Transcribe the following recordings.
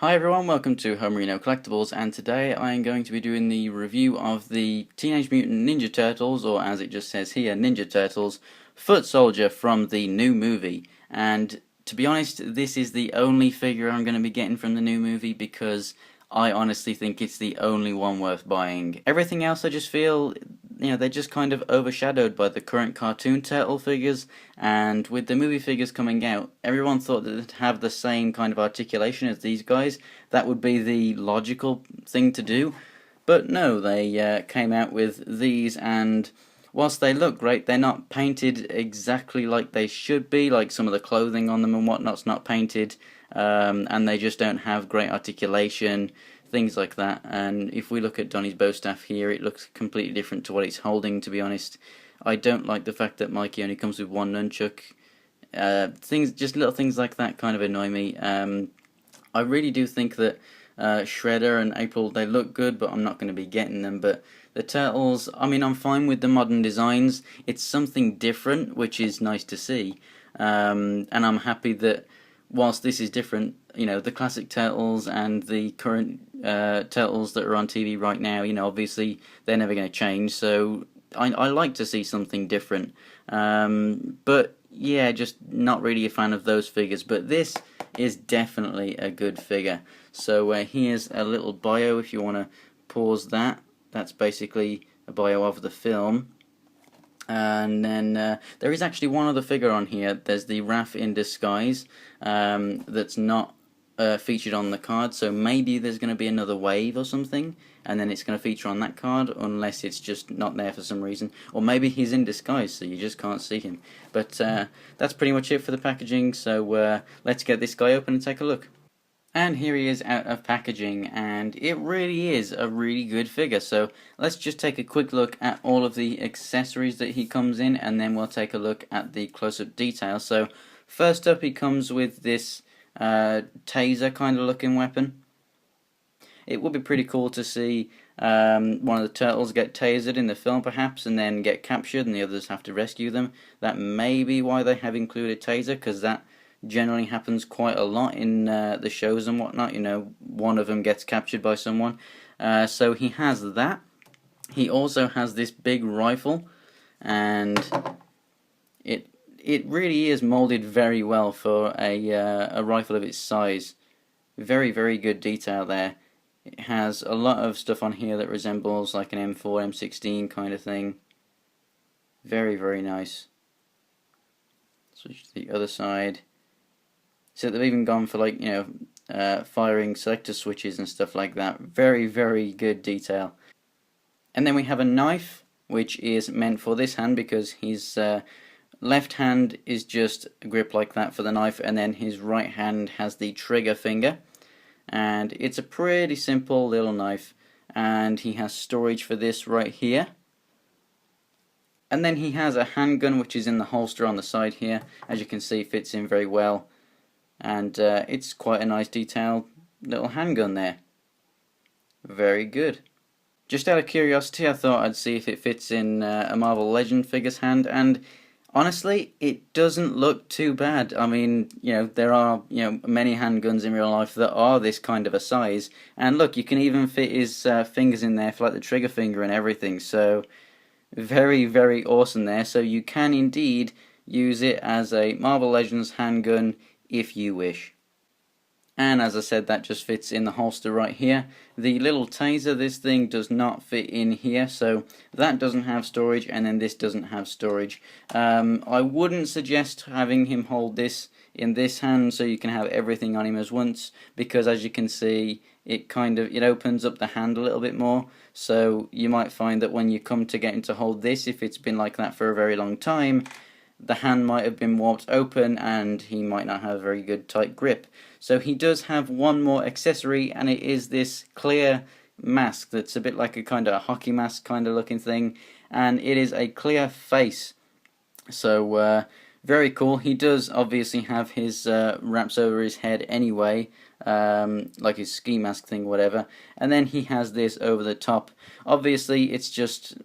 Hi everyone, welcome to Homerino Collectibles, and today I am going to be doing the review of the Teenage Mutant Ninja Turtles, or as it just says here, Ninja Turtles, Foot Soldier from the new movie. And to be honest, this is the only figure I'm going to be getting from the new movie because I honestly think it's the only one worth buying. Everything else I just feel, they're just kind of overshadowed by the current cartoon turtle figures, and with the movie figures coming out, everyone thought that they'd have the same kind of articulation as these guys. That would be the logical thing to do, but no, they came out with these, and whilst they look great, they're not painted exactly like they should be, like some of the clothing on them and whatnot's not painted, and they just don't have great articulation, things like that. And if we look at Donnie's bow staff here, it looks completely different to what it's holding, to be honest. I don't like the fact that Mikey only comes with one nunchuck. Just little things like that kind of annoy me. I really do think that Shredder and April, they look good, but I'm not going to be getting them. But the Turtles, I mean, I'm fine with the modern designs. It's something different, which is nice to see. And I'm happy that whilst this is different, the classic Turtles and the current Turtles that are on TV right now, obviously they're never going to change, so I like to see something different. But yeah, just not really a fan of those figures, but this is definitely a good figure. So here's a little bio if you want to pause that. That's basically a bio of the film. And then there is actually one other figure on here. There's the Raph in disguise that's not featured on the card, so maybe there's going to be another wave or something, and then it's going to feature on that card, unless it's just not there for some reason. Or maybe he's in disguise, so you just can't see him. But that's pretty much it for the packaging, so let's get this guy open and take a look. And here he is out of packaging, and it really is a really good figure. So let's just take a quick look at all of the accessories that he comes in, and then we'll take a look at the close-up detail. So first up, he comes with this taser kind of looking weapon. It would be pretty cool to see one of the turtles get tasered in the film perhaps, and then get captured and the others have to rescue them. That may be why they have included taser, because that generally happens quite a lot in the shows and whatnot. One of them gets captured by someone. So he has that. He also has this big rifle, and it really is molded very well for a rifle of its size. Very, very good detail there. It has a lot of stuff on here that resembles like an M4, M16 kind of thing. Very, very nice. Switch to the other side. So they've even gone for firing selector switches and stuff like that. Very, very good detail. And then we have a knife, which is meant for this hand because his left hand is just a grip like that for the knife, and then his right hand has the trigger finger. And it's a pretty simple little knife, and he has storage for this right here. And then he has a handgun, which is in the holster on the side here. As you can see, fits in very well. And it's quite a nice detailed little handgun there. Very good. Just out of curiosity, I thought I'd see if it fits in a Marvel Legend figure's hand, and honestly, it doesn't look too bad. I mean, there are, many handguns in real life that are this kind of a size, and look, you can even fit his fingers in there for like the trigger finger and everything, so very, very awesome there. So you can indeed use it as a Marvel Legends handgun if you wish. And as I said, that just fits in the holster right here. The little taser, this thing does not fit in here, so that doesn't have storage, and then this doesn't have storage. I wouldn't suggest having him hold this in this hand so you can have everything on him as once, because as you can see, it opens up the hand a little bit more, so you might find that when you come to getting to hold this, if it's been like that for a very long time, the hand might have been warped open and he might not have a very good tight grip. So he does have one more accessory, and it is this clear mask that's a bit like a kind of hockey mask kind of looking thing, and it is a clear face. So very cool. He does obviously have his wraps over his head anyway, like his ski mask thing, whatever, and then he has this over the top. Obviously it's just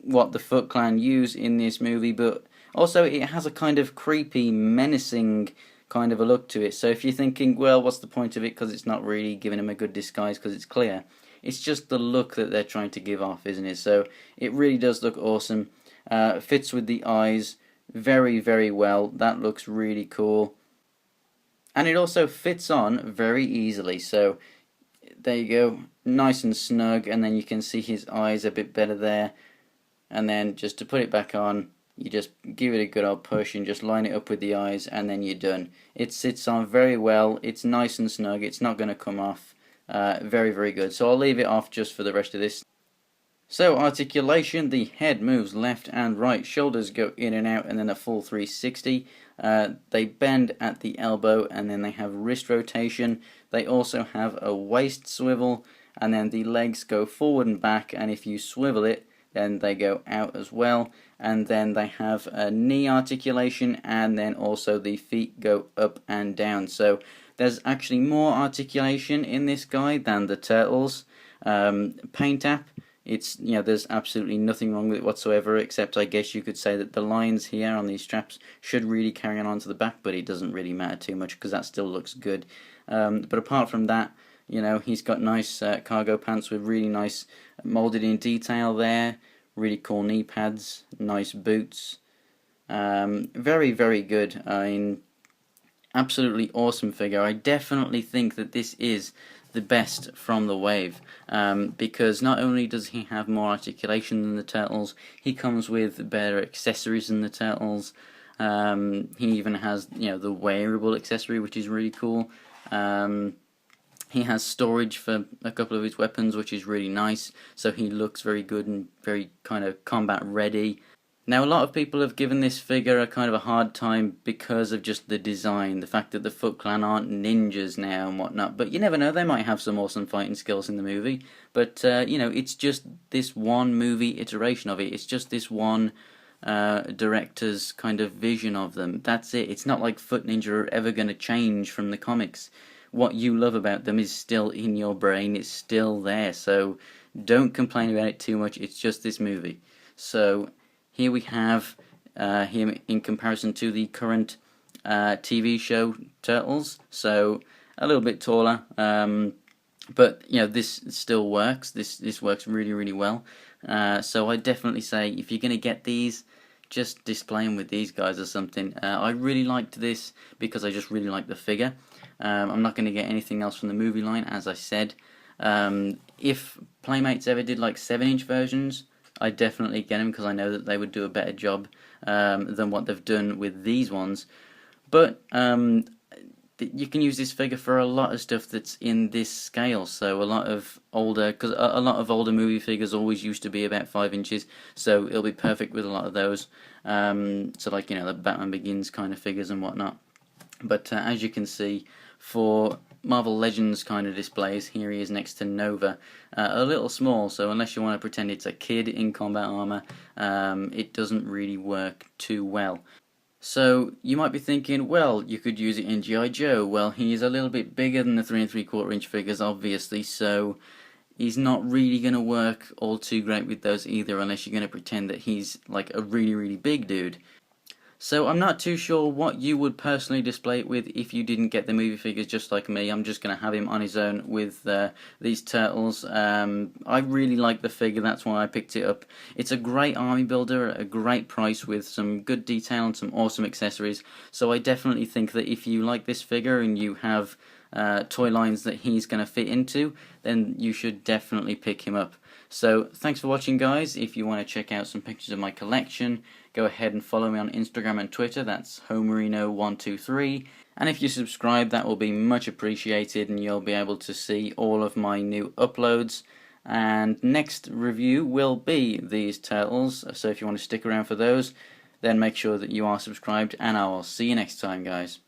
what the Foot Clan use in this movie, but also it has a kind of creepy, menacing kind of a look to it. So if you're thinking, well, what's the point of it, because it's not really giving him a good disguise because it's clear, it's just the look that they're trying to give off, isn't it? So it really does look awesome. Fits with the eyes very, very well. That looks really cool. And it also fits on very easily. So there you go, nice and snug, and then you can see his eyes a bit better there. And then just to put it back on, you just give it a good old push and just line it up with the eyes, and then you're done. It sits on very well, it's nice and snug, it's not going to come off. Very, very good. So I'll leave it off just for the rest of this. So articulation, the head moves left and right, shoulders go in and out, and then a full 360. They bend at the elbow, and then they have wrist rotation. They also have a waist swivel, and then the legs go forward and back, and if you swivel it, then they go out as well. And then they have a knee articulation, and then also the feet go up and down. So there's actually more articulation in this guy than the Turtles. Paint app, it's, you know, there's absolutely nothing wrong with it whatsoever, except I guess you could say that the lines here on these straps should really carry on to the back, but it doesn't really matter too much because that still looks good. But apart from that, you know, he's got nice cargo pants with really nice molded in detail there, really cool knee pads, nice boots. Very, very good. I mean, absolutely awesome figure. I definitely think that this is the best from the wave, because not only does he have more articulation than the Turtles, he comes with better accessories than the Turtles. He even has, you know, the wearable accessory, which is really cool. He has storage for a couple of his weapons, which is really nice, so he looks very good and very kind of combat ready. Now, a lot of people have given this figure a kind of a hard time because of just the design, the fact that the Foot Clan aren't ninjas now and whatnot, but you never know, they might have some awesome fighting skills in the movie. But, you know, it's just this one movie iteration of it, it's just this one director's kind of vision of them. That's it. It's not like Foot Ninja are ever going to change from the comics. What you love about them is still in your brain, it's still there, so don't complain about it too much, it's just this movie. So here we have him in comparison to the current TV show Turtles, so a little bit taller, but you know, this still works, this works really, really well. So I definitely say, if you're going to get these, just display them with these guys or something. I really liked this because I just really like the figure. I'm not going to get anything else from the movie line, as I said. If Playmates ever did like 7-inch versions, I'd definitely get them because I know that they would do a better job than what they've done with these ones. But you can use this figure for a lot of stuff that's in this scale. So a lot of older, because a lot of older movie figures always used to be about 5 inches, so it'll be perfect with a lot of those. So like, you know, the Batman Begins kind of figures and whatnot. But as you can see, for Marvel Legends kind of displays, here he is next to Nova. A little small, so unless you want to pretend it's a kid in combat armor, it doesn't really work too well. So you might be thinking, well, you could use it in G.I. Joe. Well, he's a little bit bigger than the 3 3/4 inch figures, obviously, so he's not really going to work all too great with those either, unless you're going to pretend that he's like a really, really big dude. So I'm not too sure what you would personally display it with if you didn't get the movie figures just like me. I'm just going to have him on his own with these Turtles. I really like the figure, that's why I picked it up. It's a great army builder at a great price with some good detail and some awesome accessories. So I definitely think that if you like this figure and you have toy lines that he's going to fit into, then you should definitely pick him up. So thanks for watching, guys. If you want to check out some pictures of my collection, go ahead and follow me on Instagram and Twitter. That's Homerino123. And if you subscribe, that will be much appreciated, and you'll be able to see all of my new uploads. And next review will be these Turtles, so if you want to stick around for those, then make sure that you are subscribed, and I will see you next time, guys.